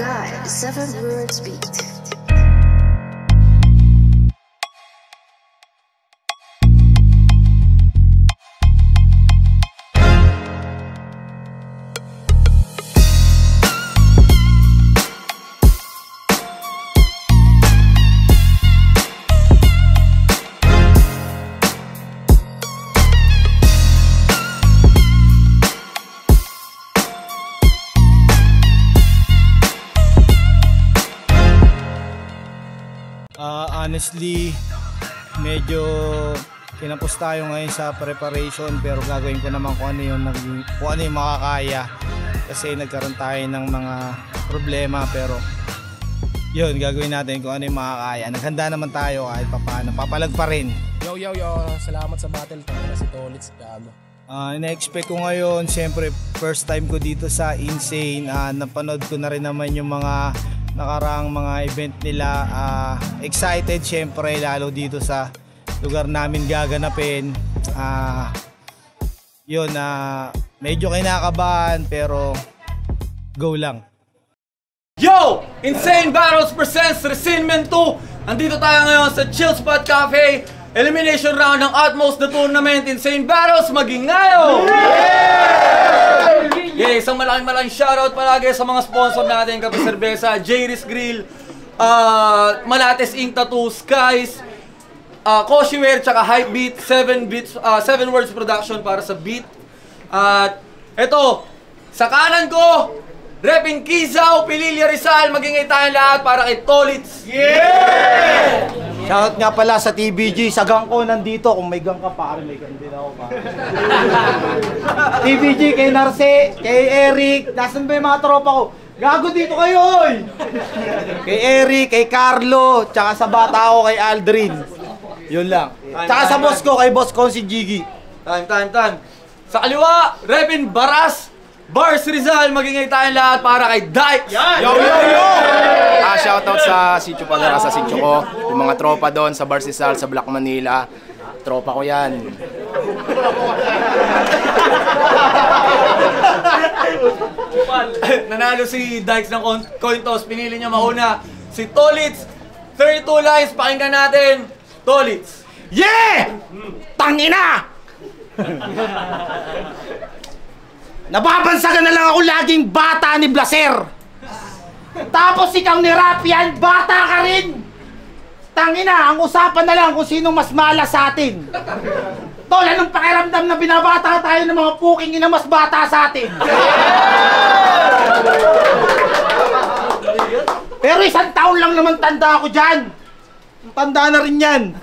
God, 7 words beat. Honestly, medyo kinapos tayo ngayon sa preparation, pero gagawin ko naman kung ano yung makakaya kasi nagkaroon tayo ng mga problema, pero yun, gagawin natin kung ano yung makakaya. Naghanda naman tayo kahit papaano, papalag pa rin. Yo, salamat sa battle, tayo na si Tolitz, gago. Na-expect ko ngayon, siyempre first time ko dito sa Insane. Napanood ko na rin naman yung mga nakaraang mga event nila. Excited siyempre, lalo dito sa lugar namin gaganapin. Yun, medyo kinakabahan pero go lang. Yo! Insane Battles presents Resignment 2. Andito tayo ngayon sa Chill Spot Cafe. Elimination round ng Utmost na tournament. Insane Battles maging ngayon! Yeah, isang malaking shoutout palagi sa mga sponsor natin, Kape Cerveza, Jayris Grill, Malates Ink Tattoo, Skies, Koshiware, tsaka Hypebeat, 7 Words Production para sa beat. At eto, sa kanan ko, Repin Kizaw, Pililya Rizal, magingay tayong lahat para kay Tolitz. Yeah! Shoutout nga pala sa TBG, sa gang ko nandito. Kung may gang ka pare, may gang din ako pare. TBG, kay Narce, kay Eric, nasan ba yung mga tropa ko? Gago dito kayo, oy! Kay Eric, kay Carlo, tsaka sa bata ko kay Aldrin. Yun lang. Tsaka sa boss ko, kay boss ko si Jiggy. Time. Sa kaliwa, Repin Baras, Bars Rizal, magingay tayong lahat para kay Dykes! Yo! Shoutout sa Sitio Pagara, sa sitio ko. Yung mga tropa doon sa Bars Rizal, sa Black Manila. Tropa ko yan. Nanalo si Dykes ng coin toss. Pinili niya mauna si Tolitz. 32 lines, pakinggan natin. Tolitz. Yeah! Tangina! Nababansagan na lang ako laging bata ni Blaser. Tapos ikaw ni Rapian, bata ka rin. Tangina, ang usapan na lang kung sinong mas malas sa atin. Tol, anong pakiramdam na binabata tayo ng mga puking ina mas bata sa atin? Pero 1 taon lang naman tanda ako dyan. Tanda na rin yan.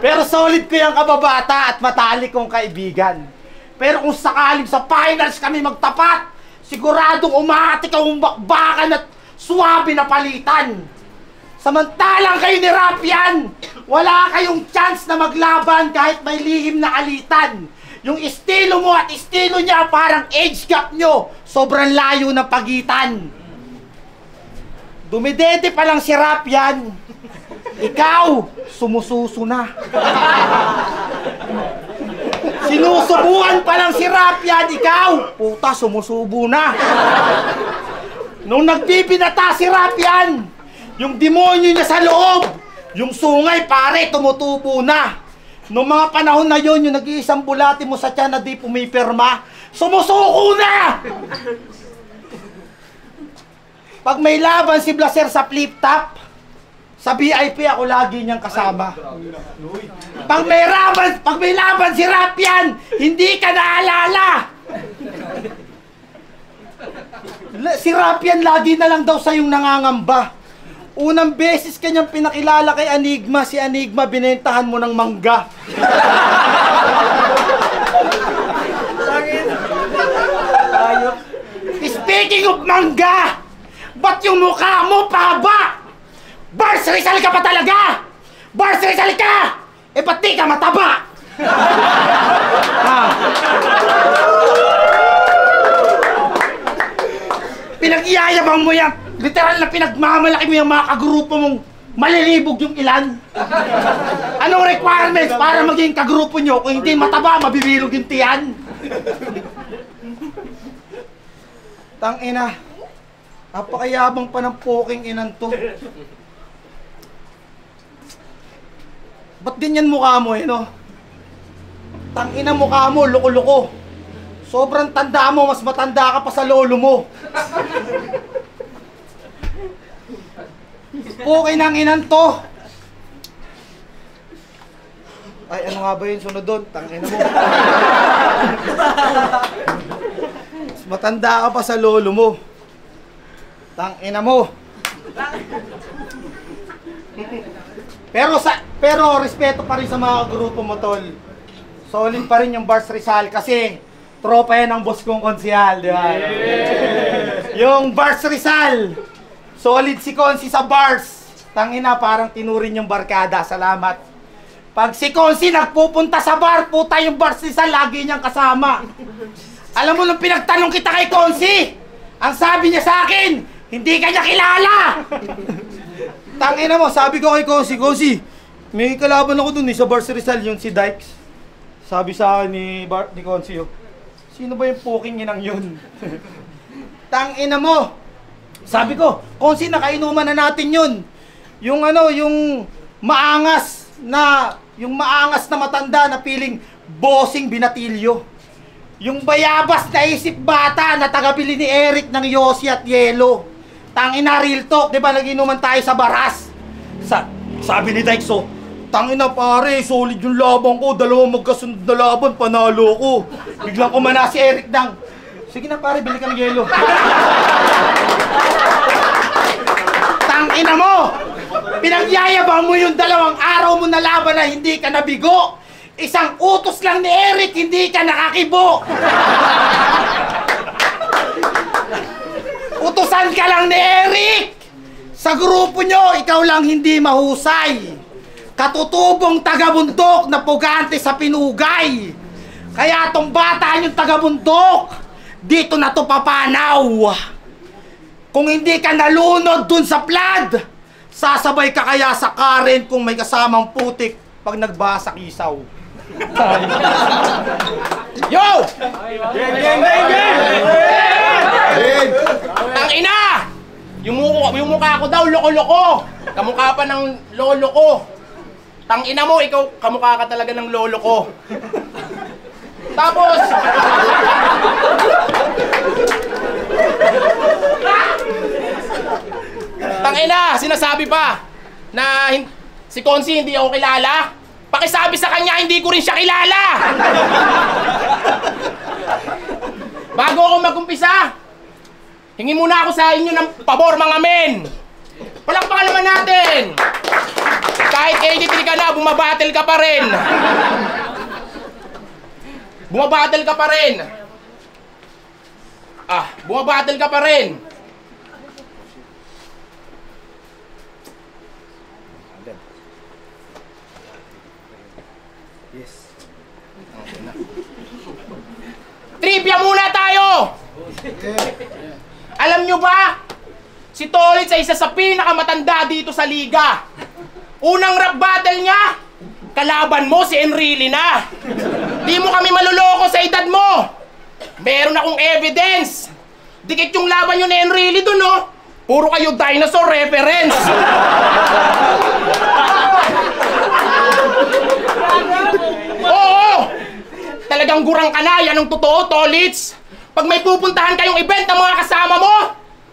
Pero solid ko yung kababata at matalik kong kaibigan. Pero kung sakaling sa finals kami magtapat, siguradong umaatik ang bakbakan at suwabe na palitan. Samantalang kayo ni Rapian, wala kayong chance na maglaban kahit may lihim na alitan. Yung estilo mo at estilo niya parang age gap nyo, sobrang layo ng pagitan. Dumidede pa lang si Rapian, ikaw, sumususo na. Sinusubuan pa lang si Rapian, ikaw, puta, sumusubo na. Nung nagbibinata si Rapian, yung demonyo niya sa loob, yung sungay, pare, tumutubo na. Nung mga panahon na yon, yung nag-iisang bulati mo sa tiyan na di pumipirma, sumusuko na! Pag may laban si Blaser sa flip-top, sa VIP ako lagi niyang kasama. Pag may laban si Rapian, hindi ka naalala. Si Rapian lagi na lang daw sa'yong nangangamba. Unang beses kanyang pinakilala kay Enigma, si Enigma binentahan mo ng mangga. Speaking of mangga, ba't yung mukha mo paba? Bars Rizal ka pa talaga! Bars Rizal ka! Eh ba't di ka mataba? Pinag-iyayabang mo yan. Literal na pinagmamalaki mo yung mga kagrupo mong malilibog yung ilan. Anong requirements para maging kagrupo nyo? Kung hindi mataba, mabibilog yung tiyan. Tangina. Napakayabang pa ng poking inan to. Ba't ganyan mukha mo no? Tangina mukha mo, loko-loko. Sobrang tanda mo, mas matanda ka pa sa lolo mo. Poking ng inan to. Ay, ano nga ba yun sunod doon? Tangina mo. Mas matanda ka pa sa lolo mo. Tangina mo. Pero respeto pa rin sa mga grupo mo, tol. Solid pa rin yung Bars Rizal kasi tropa yan ang boss kong konsihal, di ba? Yeah. Yung Bars Rizal. Solid si Konsi sa bars. Tangina, parang tinurin yung barkada. Salamat. Pag si Konsi nagpupunta sa bar, puta yung Bars Rizal, lagi niyang kasama. Alam mo nung pinagtanong kita kay Konsi, ang sabi niya sa akin, hindi ka niya kilala! Tangina mo, sabi ko kay Konsi, may kalaban ako dun sa Bars Rizal, yun si Dykes. Sabi sa akin ni Konsi, sino ba yung poking inang yun? Tangina mo! Sabi ko, Konsi, nakainuman na natin yun. Yung maangas na matanda na piling bossing binatilyo. Yung bayabas na isip bata na tagabili ni Eric ng Yossi at Yelo. Tangina, real talk, di ba nag-inuman tayo sa baras? Sabi ni Dykes, tangina pare, solid yung laban ko, dalawang magkasunod na laban, panalo ko. Biglang kumana si Eric ng, sige na pare, bili ka ng Yelo. Tangina mo! Pinagyayabang mo yung dalawang araw mo na laban na hindi ka nabigo. Isang utos lang ni Eric, hindi ka nakakibo. Utusan ka lang ni Eric! Sa grupo nyo, ikaw lang hindi mahusay. Katutubong taga-bundok na pugante sa pinugay. Kaya tong bata yung taga-bundok, dito na to papanaw. Kung hindi ka nalunod dun sa flood, sasabay ka kaya sa current kung may kasamang putik pag nagbasak isaw. Yo! Tangina! Yung mukha ko daw, loko-loko. Kamukha pa ng lolo ko. Tangina mo, ikaw, kamukha ka talaga ng lolo ko. Tapos... Tangina, sinasabi pa na si Konsi hindi ako kilala. Pakisabi sa kanya, hindi ko rin siya kilala. Bago ako mag-umpisa, hingi muna ako sa inyo ng pabor, mga men. Palakpakan naman natin. Kahit 83 ka na, bumabattle ka pa rin. Bumabattle ka pa rin. Bumabattle ka pa rin. Trivia muna tayo! Alam nyo ba? Si Tolitz ay isa sa pinakamatanda dito sa liga. Unang rap battle niya, kalaban mo si Enrile na. Di mo kami maluloko sa edad mo. Meron akong evidence. Dikit yung laban nyo ni Enrile dun, no? Puro kayo dinosaur reference. Oo! Talagang gurang ka na, yan ang totoo, Tolitz. Pag may pupuntahan kayong event ng mga kasama mo,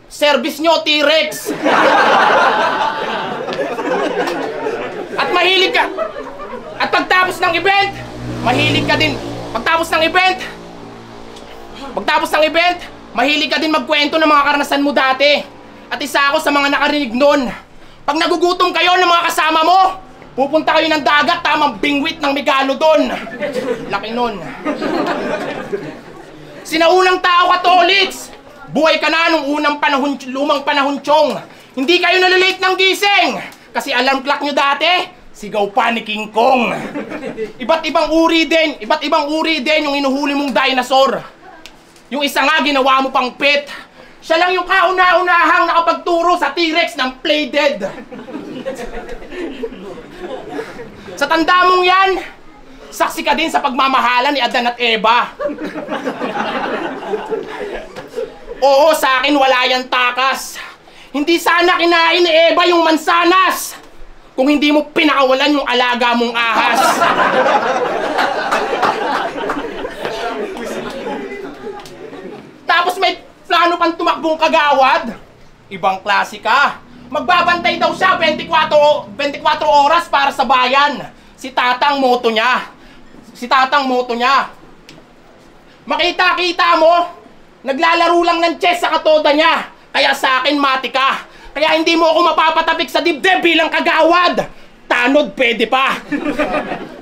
service nyo, T-Rex. At mahilig ka. At pagtapos ng event, mahilig ka din. Pagtapos ng event, mahilig ka din magkwento ng mga karanasan mo dati. At isa ako sa mga nakarinig nun. Pag nagugutom kayo ng mga kasama mo, pupunta kayo ng dagat, tamang bingwit ng Megalodon. Laki nun. Sinaunang tao ka, Tolitz. Buhay ka na nung lumang panahon, Chong. Hindi kayo nalilate ng gising. Kasi alarm clock nyo dati, sigaw pa ni King Kong. Iba't ibang uri din yung inuhuli mong dinosaur. Yung isa nga, ginawa mo pang pet. Siya lang yung kauna-unahang nakapagturo sa T-Rex ng Play Dead. Sa tanda mong yan, saksi ka din sa pagmamahalan ni Adan at Eva. Oo, sa akin wala yan takas. Hindi sana kinain ni Eva yung mansanas kung hindi mo pinakawalan yung alaga mong ahas. Tapos may plano pang tumakbong kagawad. Ibang klase ka. Magbabantay daw siya 24 oras para sa bayan. Si tatang moto niya. Makita-kita mo, naglalaro lang ng chess sa katoda niya. Kaya sa akin, mati ka. Kaya hindi mo ako mapapatapik sa dibdib bilang kagawad. Tanod, pwede pa.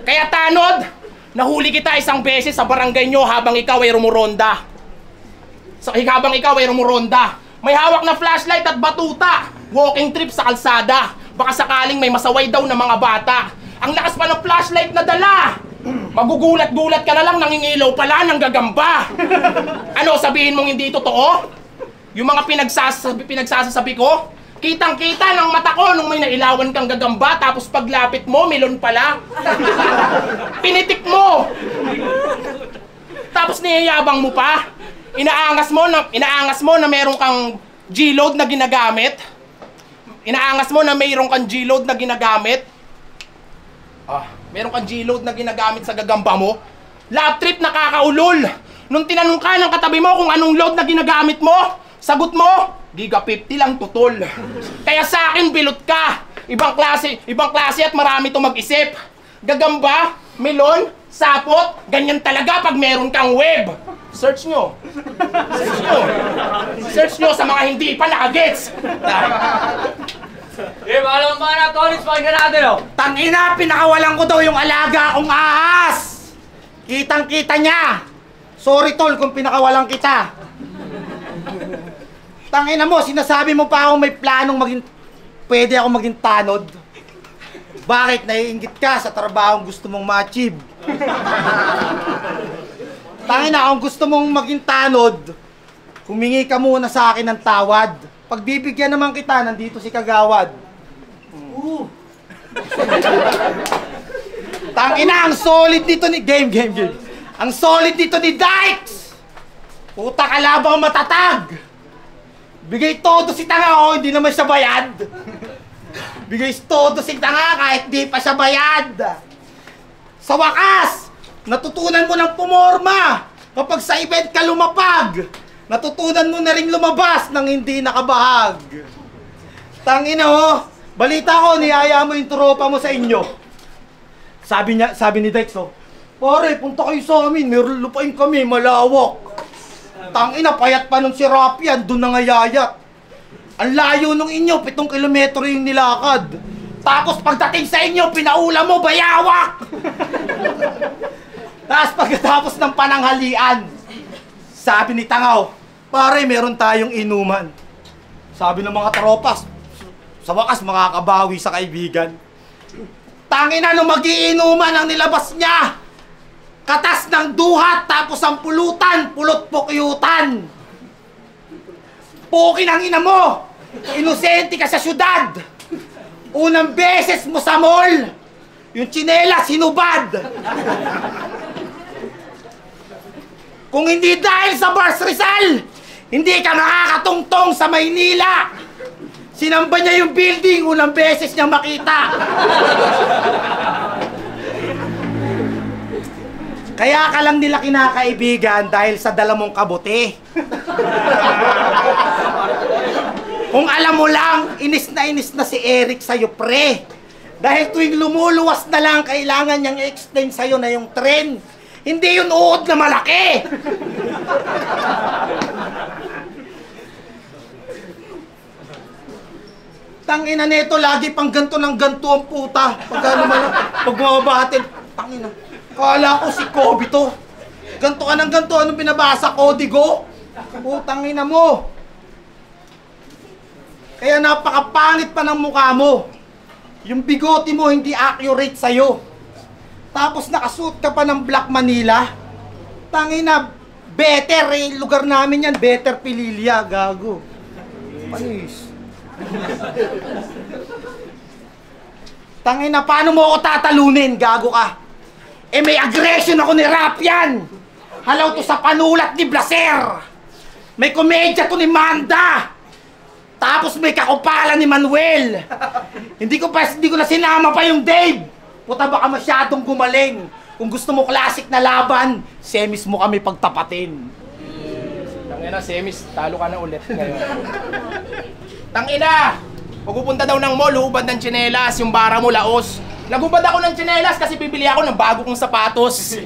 Kaya tanod, nahuli kita isang beses sa barangay nyo habang ikaw ay rumuronda. May hawak na flashlight at batuta. Walking trip sa kalsada. Baka sakaling may masaway daw na mga bata. Ang lakas pa ng flashlight na dala. Magugulat-gulat ka na lang, nangingilaw pala ng gagamba. Ano, sabihin mong hindi totoo? Yung mga pinagsasabi ko? Kitang-kita ng mata ko nung may nailawan kang gagamba, tapos paglapit mo, melon pala. Pinitik mo. Tapos niyayabang mo pa. Inaangas mo na meron kang G-load na ginagamit. Meron kang G-load na ginagamit sa gagamba mo. Lap trip, nakakaulol. Nung tinanong ka ng katabi mo kung anong load na ginagamit mo, sagot mo, Giga 50 lang tutol. Kaya sa akin, bilot ka. Ibang klase at marami to mag-isip. Gagamba, melon, sapot, ganyan talaga pag meron kang web. Search nyo sa mga hindi pa nakagets. Mga na, Tonis, pakinggan natin, oh. Tangina, pinakawalan ko daw yung alaga kong ahas. Kitang-kita niya. Sorry tol kung pinakawalan kita. Tangina mo, sinasabi mo pa ako may planong pwede ako maging tanod. Bakit? Naiinggit ka sa trabahong gusto mong ma-achieve. Tangina, kung gusto mong maging tanod, humingi ka muna sa akin ng tawad. Pagbibigyan naman kita, nandito si Kagawad. Tangina, ang solid dito ni... Game. Ang solid dito ni Dykes! Puta, kalabang matatag! Bigay todo si tanga, oh, hindi naman siya bayad. Bigay todo si tanga kahit di pa siya bayad. Sa wakas, natutunan mo ng pumorma. Kapag sa event ka lumapag, natutunan mo na rin lumabas nang hindi nakabahag. Tangina, oh, balita ko, niyaya mo yung tropa mo sa inyo. Sabi ni Dex, oh, pare, punta kayo sa amin, meron lupain kami, malawak. Tangina, payat pa nung si Rapian, doon na ngayayat. Ang layo nung inyo, 7 kilometro yung nilakad. Tapos pagdating sa inyo, pinaula mo, bayawak! Tapos pagkatapos ng pananghalian, sabi ni Tangaw, pare, meron tayong inuman. Sabi ng mga tropas, sa wakas makakabawi sa kaibigan. Tangina, nung mag-iinuman ang nilabas niya, katas ng duhat, tapos ang pulutan, pulot-pukyutan. Pukin ang ina mo! Inosente ka sa syudad! Unang beses mo sa mall, yung tsinelas hinubad! Kung hindi dahil sa Bars Rizal, hindi ka makakatungtong sa Maynila! Sinamba niya yung building, unang beses niya makita! Kaya ka lang nila kinakaibigan dahil sa dala mong kabuti. Kung alam mo lang, inis na si Eric sa'yo, pre. Dahil tuwing lumuluwas na lang, kailangan niyang i-explain sa'yo na yung tren. Hindi yun uod na malaki. Tangina neto, lagi pang ganto ng ganto ang puta. Pag mababatin, tangina. Kala ko si Kobe to. Ganto ka ng ganto, anong binabasa? Kodigo? Putang ina mo. Kaya napakapangit pa ng mukha mo. Yung bigote mo hindi accurate sa'yo. Tapos nakasuot ka pa ng Black Manila. Tangina, better eh. Lugar namin yan, better Pililya, gago. Panis. Tangina, paano mo ako tatalunin, gago ka? May aggression ako ni Rapian. Halaw to sa panulat ni Blaser. May komedya to ni Manda! Tapos may kakupalan ni Manuel! Hindi ko na sinama pa yung Dave! Puta baka masyadong gumaling! Kung gusto mo classic na laban, semis mo kami pagtapatin. Tangina, semis, talo ka na ulit ngayon. Tangina! Pagpupunta daw ng mall, hubad ng tsinelas, yung bara mo laos. Nagubad ako ng tsinelas kasi bibili ako ng bago kong sapatos.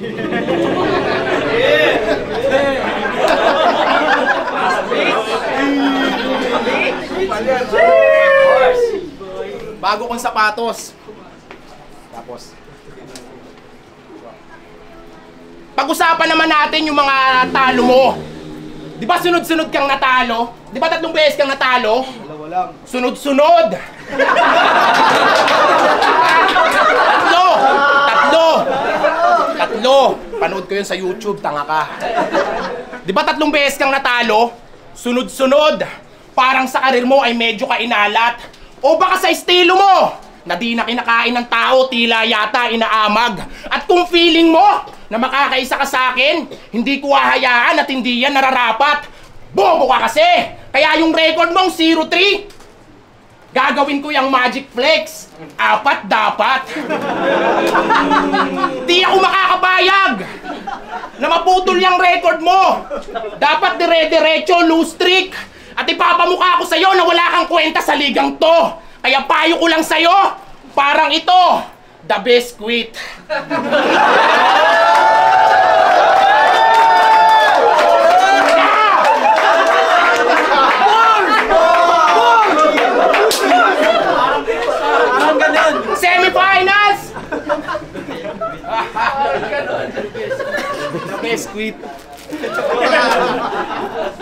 Bago kong sapatos. Tapos pag-usapan naman natin yung mga talo mo. Di ba sunod-sunod kang natalo? Di ba 3 beses kang natalo? Dalawa lang. Sunod-sunod! Tatlo! Panood ko yun sa YouTube, tanga ka. Di ba 3 beses kang natalo? Sunod-sunod! Parang sa karir mo ay medyo kainalat. O baka sa estilo mo, na di na kinakain ng tao, tila yata inaamag. At kung feeling mo na makakaisa ka sa akin, hindi ko hahayaan at hindi yan nararapat. Bobo ka kasi! Kaya yung record mong 0-3, gagawin ko yung Magic Flex. 4 dapat. Di ako makakabayag na maputol yung record mo. Dapat dire-diretso, loose streak. At ipapamukha ko sa'yo na wala kang kwenta sa ligang to. Kaya payo ko lang sa'yo, parang ito, the best quit. Parang ganun. Semifinals! The best quit.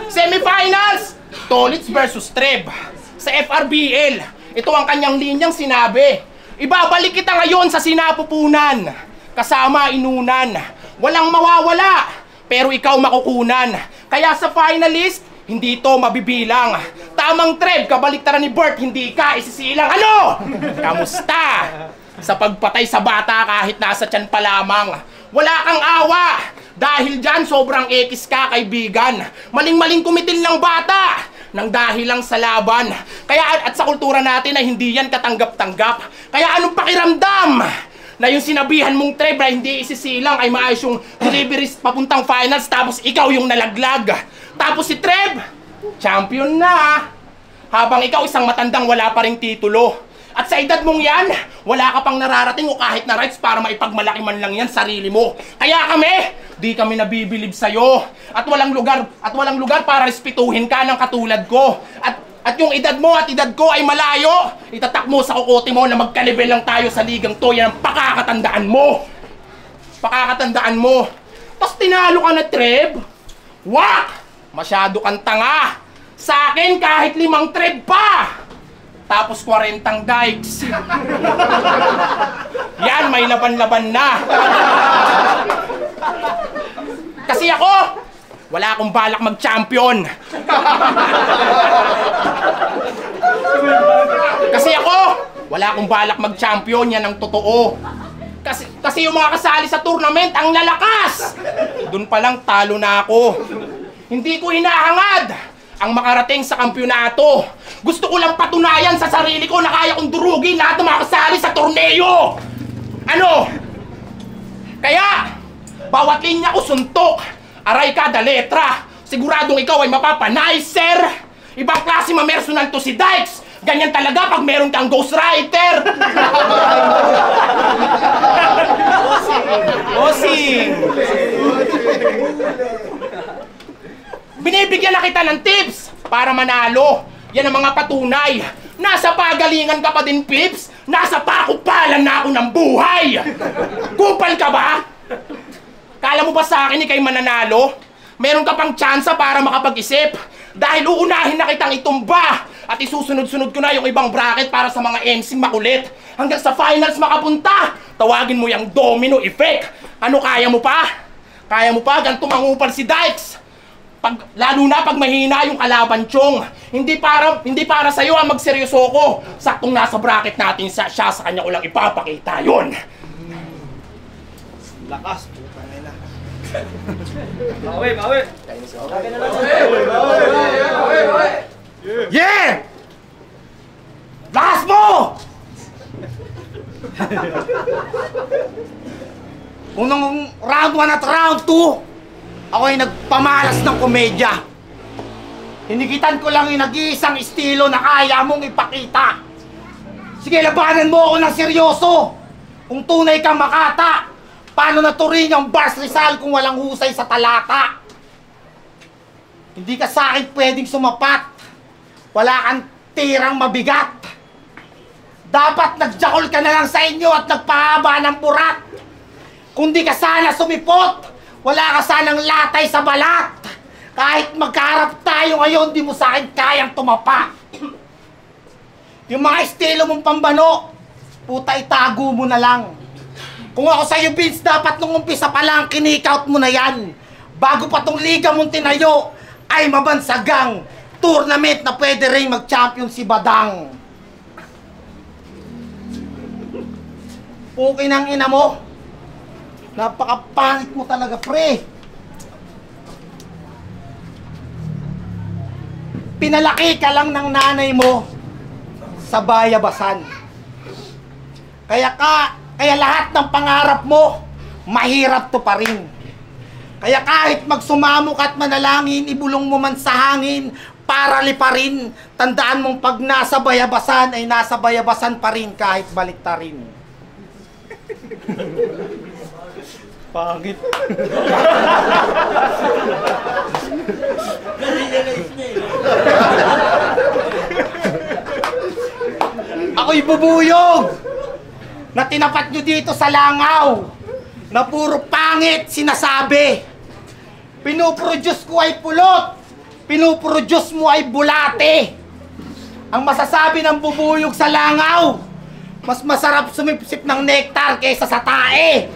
Semifinals! Tolitz versus Treb. Sa FRBL, ito ang kanyang linyang sinabi. Ibabalik kita ngayon sa sinapupunan. Kasama inunan. Walang mawawala, pero ikaw makukunan. Kaya sa finalist, hindi to mabibilang. Tamang Treb, kabaliktaran ni Bert, hindi ka isisilang. Ano? Kamusta? Sa pagpatay sa bata kahit nasa tiyan pa lamang. Wala kang awa. Dahil dyan, sobrang ekis ka, kaibigan. Maling-maling kumitil ng bata nang dahil lang sa laban. Kaya at sa kultura natin na hindi yan katanggap-tanggap. Kaya anong pakiramdam na yung sinabihan mong Treb na hindi isisilang ay maayos yung deliveries papuntang finals tapos ikaw yung nalaglag. Tapos si Treb, champion na. Habang ikaw isang matandang wala pa ring titulo. At sa edad mong yan, wala ka pang nararating o kahit na rights para maipagmalaki man lang yan sarili mo. Kaya kami, di kami nabibilib sa'yo. At walang lugar para respetuhin ka ng katulad ko. At yung edad mo at edad ko ay malayo. Itatak mo sa kukote mo na magkalibel lang tayo sa ligang to. Yan ang pakakatandaan mo. Pakakatandaan mo. Tapos tinalo ka na, Treb. Wak! Masyado kang tanga. Sa akin kahit 5 Treb pa. Tapos 40 dikes. Yan, may laban-laban na. Kasi ako, wala akong balak mag-champion. Kasi ako, wala akong balak mag-champion. Yan ang totoo. Kasi yung mga kasali sa tournament, ang lalakas. Doon pa lang talo na ako. Hindi ko hinahangad ang makarating sa kampyonato. Gusto ko lang patunayan sa sarili ko na kaya kong durugin lahat ng mga kasali sa torneo. Ano? Kaya, bawat linya ko suntok. Aray kada letra. Siguradong ikaw ay mapapanay, sir. Ibang klase mamersonal to si Dykes. Ganyan talaga pag meron kang ghostwriter. Bossing. Binibigyan na kita ng tips para manalo. Yan ang mga patunay. Nasa pagalingan ka pa din, Pips. Nasa pakupalan na ako ng buhay. Kupal ka ba? Kala mo ba sa akin ikay mananalo? Meron ka pang tsansa para makapag-isip. Dahil uunahin na kitang itumba. At isusunod-sunod ko na yung ibang bracket para sa mga MC makulit. Hanggang sa finals makapunta. Tawagin mo yung domino effect. Ano, kaya mo pa? Kaya mo pa? Ganito mangupal si Dykes. Lalo na pag mahina yung kalaban, Chong. Hindi para sa'yo ang magseryoso ko. Saktong nasa bracket natin siya, sa kanya ko lang ipapakita yun. Lakas, puta nila. Bawi, bawi. Bawi! Kung nung round 1 at round 2, ako ay nagpamalas ng komedya. Hinigitan ko lang yung nag-iisang estilo na kaya mong ipakita. Sige, labanan mo ako ng seryoso. Kung tunay kang makata, paano naturing ang Bars Rizal kung walang husay sa talata? Hindi ka sa akin pwedeng sumapat. Wala kang tirang mabigat. Dapat nagjakol ka na lang sa inyo at nagpahaba ng burat. Kung di ka sana sumipot, wala ka sanang latay sa balat. Kahit magkaharap tayo ngayon, di mo sa akin kayang tumapa. Yung mga estilo mong pambano, puta, itago mo na lang. Kung ako sa'yo, Vince, dapat nung umpisa pa lang, kinikout mo na yan. Bago pa tong liga mong tinayo, ay mabansagang tournament na pwede rin mag-champion si Badang. Puki ng ina mo. Napakapangit mo talaga, pre. Pinalaki ka lang ng nanay mo sa bayabasan. Kaya lahat ng pangarap mo, mahirap to pa rin. Kaya kahit magsumamok at manalangin, ibulong mo man sa hangin, para liparin, tandaan mong pag nasa bayabasan ay nasa bayabasan pa rin kahit baliktarin. Pangit. Ako'y bubuyog na tinapat nyo dito sa langaw na puro pangit sinasabi. Pinuproduce ko ay pulot, pinuproduce mo ay bulate. Ang masasabi ng bubuyog sa langaw, mas masarap sumipsip ng nektar kaysa sa tae.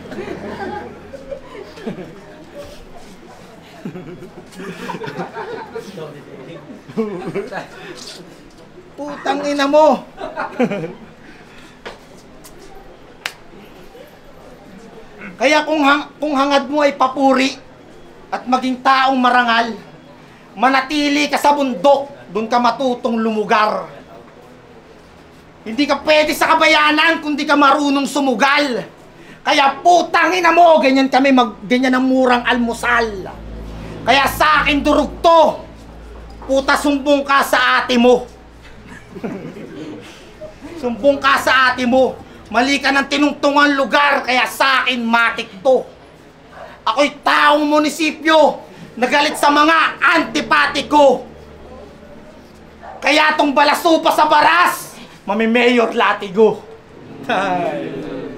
Putang ina mo. Kaya kung hangad mo ay papuri at maging taong marangal, manatili ka sa bundok, doon ka matutong lumugar. Hindi ka pwede sa kabayanan kung di ka marunong sumugal. Kaya putang ina mo, ganyan kami ganyan ang murang almusal. Kaya sa akin durug to, puta, sumbong ka sa ate mo. Sumbong ka sa ate mo. Mali ka ng tinungtungan lugar, kaya sa akin matik to. Ako'y taong munisipyo, nagalit sa mga antipatiko. Kaya tong balasupa sa baras, Mami-Mayor Latigo.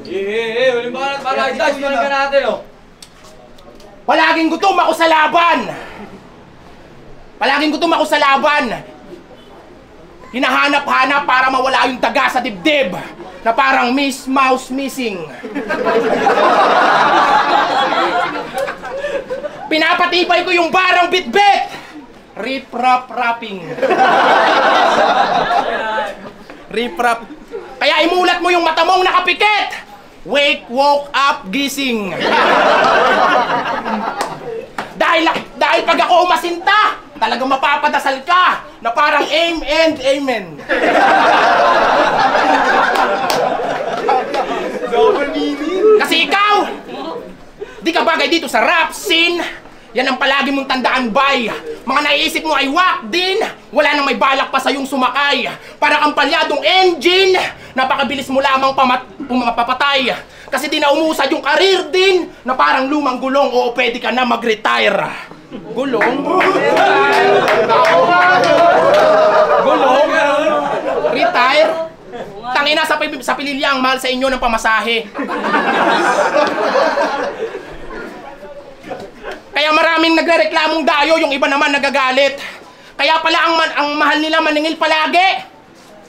Uling ba para itas mo ka natin, oh. Palaging gutom ako sa laban. Palaging gutom ako sa laban. Hinahanap-hanap para mawala yung daga sa dibdib na parang Miss Mouse missing. Pinapatibay ko yung barang bit-bit. Rip-rap-rapping. Rip-rap. Kaya imulat mo yung mata mong nakapikit. Wake, woke up, gising. Dahil pag ako umasinta, talagang mapapadasal ka na parang aim and amen. Kasi ikaw, di ka bagay dito sa rap scene. Yan ang palagi mong tandaan, bay. Mga naiisip mo ay wak din. Wala nang may balak pa sa iyong sumakay. Para kang palyadong engine. Napakabilis mo lamang papatay. Kasi di na umusad yung karir din na parang lumang gulong. Oo, pwede ka na mag-retire. Gulong? Gulong? Retire? Tangina, sa Pililyang, mahal sa inyo ng pamasahe. Kaya maraming nagrereklamong dayo, yung iba naman nagagalit. Kaya pala ang mahal nila maningil palagi.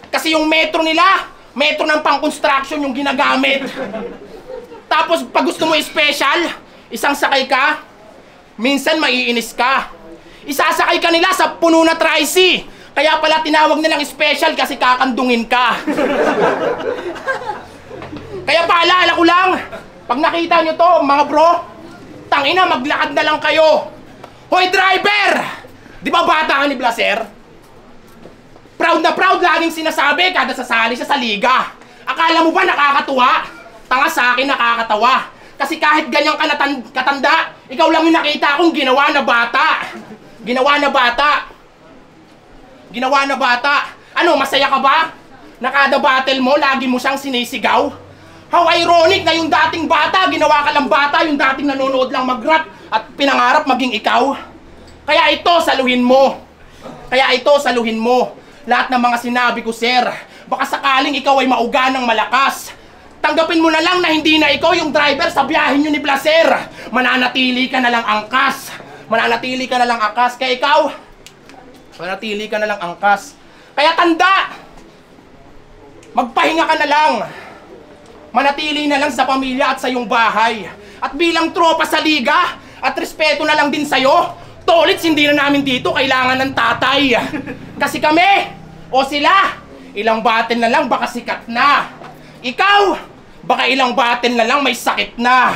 Kasi yung metro nila, metro ng pang-construction yung ginagamit. Tapos pag gusto mo special, isang sakay ka, minsan maiinis ka. Isasakay ka nila sa puno na tricy. Kaya pala tinawag nilang special kasi kakandungin ka. Kaya paalala ko lang, pag nakita nyo to, mga bro, tangina, maglakad na lang kayo. Hoy, driver! Di ba bata ka ni Blaser? Proud na proud laging sinasabi kada sasali siya sa liga. Akala mo ba nakakatuwa? Tanga, sa akin nakakatawa. Kasi kahit ganyan ka katanda, ikaw lang yung nakita kong ginawa na bata. Ginawa na bata. Ginawa na bata. Ano, masaya ka ba? Na kada battle mo, lagi mo siyang sinisigaw? How ironic na yung dating bata, ginawa ka lang bata, yung dating nanonood lang mag-rap at pinangarap maging ikaw. Kaya ito, saluhin mo. Kaya ito, saluhin mo. Lahat ng mga sinabi ko, sir. Baka sakaling ikaw ay mauga ng malakas. Tanggapin mo na lang na hindi na ikaw yung driver sa biyahin nyo ni Placer. Mananatili ka na lang angkas. Mananatili ka na lang angkas. Kaya ikaw, mananatili ka na lang angkas. Kaya tanda, magpahinga ka na lang. Manatili na lang sa pamilya at sa iyong bahay. At bilang tropa sa liga, at respeto na lang din sa'yo, Tolits, hindi na namin dito kailangan ng tatay. Kasi kami, o sila, ilang battle na lang baka sikat na. Ikaw, baka ilang battle na lang may sakit na.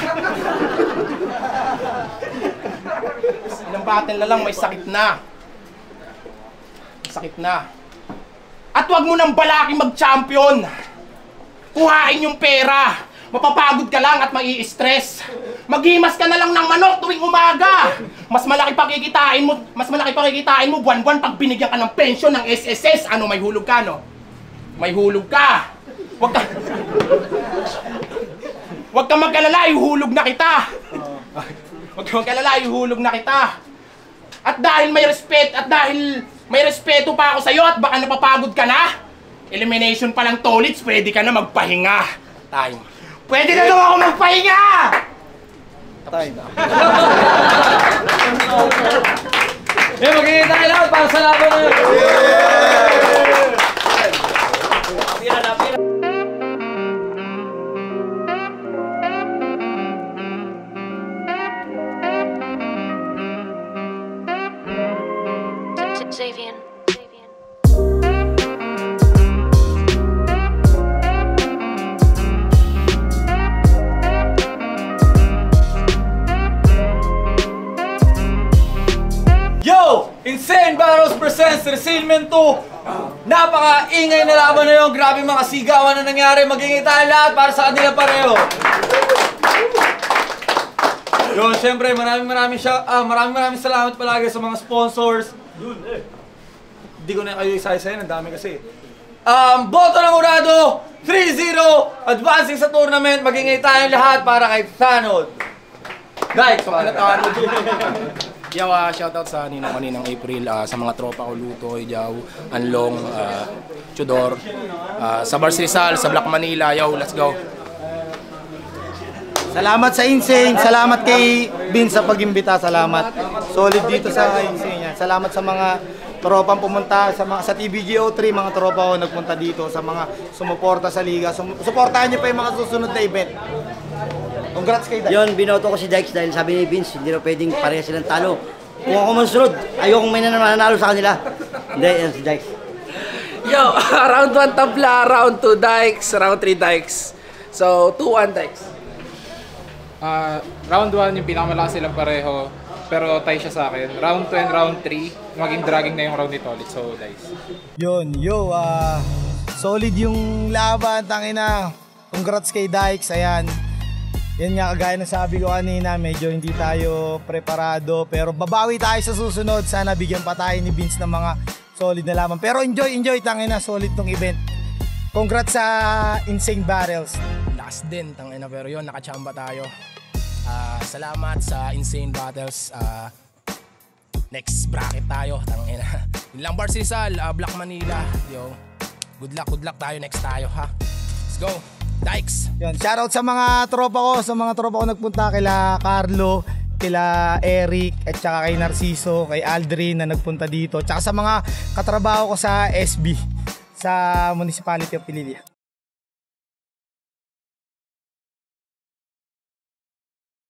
Ilang battle na lang may sakit na. Sakit na. At wag mo nang balaki mag-champion. Kuhain yung pera. Mapapagod ka lang at mai-stress. Maghimas ka na lang ng manok tuwing umaga. Mas malaki pa kikitain mo buwan-buwan pag binigyan ka ng pensyon ng SSS. Ano, may hulog ka, no? May hulog ka. Wag ka mag-alala, ihulog na kita. Wag ka mag-alala, ihulog na kita. At dahil may respeto pa ako sa'yo at baka napapagod ka na, elimination pa lang, Tolits, pwede ka na magpahinga. Time. Pwede na daw ako magpahinga! Time. Magiging tayo lahat para sa laban na yun. Xavier. Yo! Insane Battles presents Resealment 2! Napaka-ingay na laban na yun. Grabe mga sigawan na nangyari. Magiging tayo lahat para sa kanila pareho. Yun, syempre, maraming salamat palagi sa mga sponsors. Hindi ko na kayo isa-isayin, ang dami kasi. Boto ng Urado, 3-0, advancing sa tournament, magingay tayong lahat para kay Thanod. Guys, Yo, shoutout sa Ninang April, sa mga tropa ko, Lutoy, Jaw, Anlong, Chudor, sa Bars Rizal, sa Black Manila. Yo, let's go. Salamat sa Insane, salamat kay Vince sa pag-imbita, salamat. Solid dito sa Insane yan. Salamat sa mga tropang pumunta, sa TBGO3, mga tropa ko nagpunta dito, sa mga sumuporta sa liga. Suportahan niyo pa yung mga susunod na event. Congrats kay Dykes. Yun, binoto ko si Dykes dahil sabi ni Vince, hindi na pwedeng pareha silang talo. Kung ako masunod, ayokong may nanalo sa kanila. Hindi, yan si Dykes. Yo, round 1 tabla, round 2 Dykes, round 3 Dykes. So, 2-1 Dykes. Round 1 yung pinakamalakas silang pareho, pero tie siya sa akin. Round 2 and round 3, maging dragging na yung round ni Tolits, so Dice. Yun, solid yung laban, tangina. Congrats kay Dykes, ayan. Yan nga, kagaya na sabi ko kanina, medyo hindi tayo preparado, pero babawi tayo sa susunod. Sana bigyan pa tayo ni Vince ng mga solid na laban. Pero enjoy, tangina, solid tong event. Congrats sa Insane Battles. Last din, tangina, pero yun, nakachamba tayo. Salamat sa Insane Battles. Next bracket tayo, tangina. Yun lang, Bars Rizal, Black Manila. Yo, good luck tayo, next tayo, ha. Let's go, Dykes. Yun, shoutout sa mga tropa ko, nagpunta kila Carlo, kila Eric, at saka kay Narciso, kay Aldrin na nagpunta dito, tsaka sa mga katrabaho ko sa SB, sa Municipality of Pililia.